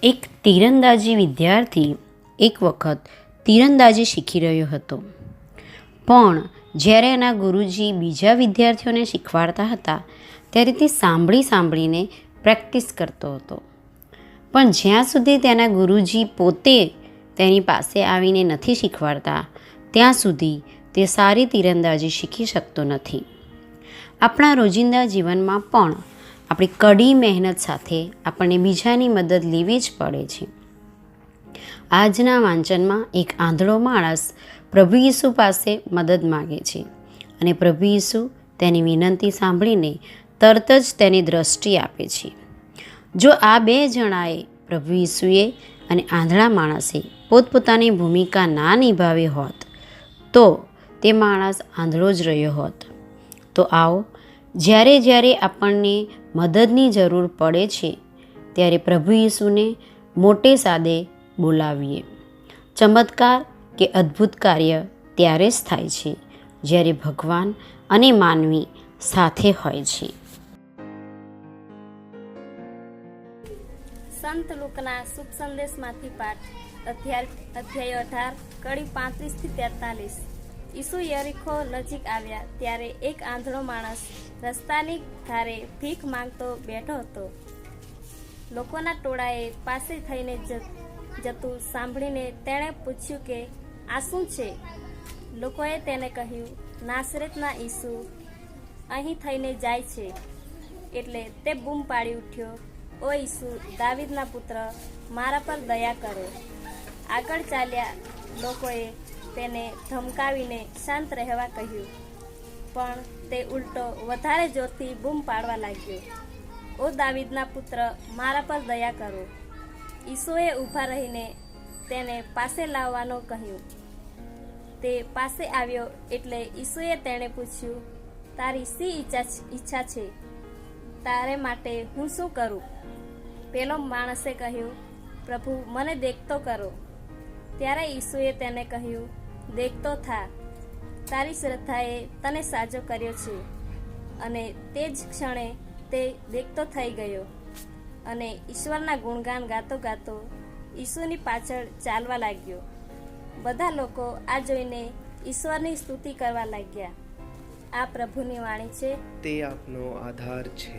એક તીરંદાજી વિદ્યાર્થી એક વખત તીરંદાજી શીખી રહ્યો હતો, પણ જ્યારે એના ગુરુજી બીજા વિદ્યાર્થીઓને શીખવાડતા હતા ત્યારે તે સાંભળીને પ્રેક્ટિસ કરતો હતો. પણ જ્યાં સુધી તેના ગુરુજી પોતે તેની પાસે આવીને નથી શીખવાડતા ત્યાં સુધી તે સારી તીરંદાજી શીખી શકતો નથી. આપણા રોજિંદા જીવનમાં પણ આપણી કડી મહેનત સાથે આપણને બીજાની મદદ લેવી જ પડે છે. આજના વાંચનમાં એક આંધળો માણસ પ્રભુ ઈસુ પાસે મદદ માગે છે અને પ્રભુ ઈસુ તેની વિનંતી સાંભળીને તરત જ તેની દ્રષ્ટિ આપે છે. જો આ બે જણાએ પ્રભુ ઈસુએ અને આંધળા માણસે પોતપોતાની ભૂમિકા ના નિભાવી હોત તો તે માણસ આંધળો જ રહ્યો હોત. તો આવો, જ્યારે આપણને મદદની જરૂર પડે છે ત્યારે પ્રભુ ઈસુને મોટે સાદે બોલાવીએ. ચમત્કાર કે અદ્ભુત કાર્ય ત્યારે જ થાય છે જ્યારે ભગવાન અને માનવી સાથે હોય છે. સંત લુકના શુભ સંદેશમાંથી પાઠ અધ્યાય 18 કડી 35-43. ઈસુ યરીખો નજીક આવ્યા ત્યારે એક આંધળો માણસ રસ્તાની ધારે ભીખ માંગતો બેઠો હતો. લોકોના ટોળાએ પાસે થઈને જતું સાંભળીને તેણે પૂછ્યું કે આ શું છે? લોકોએ તેને કહ્યું, નાસરેતના ઈસુ અહીં થઈને જાય છે. એટલે તે બૂમ પાડી ઉઠ્યો, ઓ ઈસુ, દાવીદના પુત્ર, મારા પર દયા કરો. આગળ ચાલ્યા લોકોએ તેને ધમકાવીને શાંત રહેવા કહ્યું, પણ તે ઉલટો વધારે જોરથી બૂમ પાડવા લાગ્યો, ઓ દાવીદના પુત્ર, મારા પર દયા કરો. ઈસુએ ઊભા રહીને તેને પાસે લાવવાનું કહ્યું. તે પાસે આવ્યો એટલે ઈસુએ તેણે પૂછ્યું, તારી શી ઈચ્છા છે? તારે માટે હું શું કરું? પેલો માણસે કહ્યું, પ્રભુ, મને દેખતો કરો. ત્યારે ઈસુએ તેને કહ્યું, દેખતો થા, તારી શ્રદ્ધાએ તને સાજો કર્યો છે. અને તે જ ક્ષણે તે દેખતો થઈ ગયો અને ઈશ્વરના ગુણગાન ગાતો ગાતો ઈસુની પાછળ ચાલવા લાગ્યો. બધા લોકો આ જોઈને ઈશ્વરની સ્તુતિ કરવા લાગ્યા. આ પ્રભુની વાણી છે. તે આપનો આધાર છે.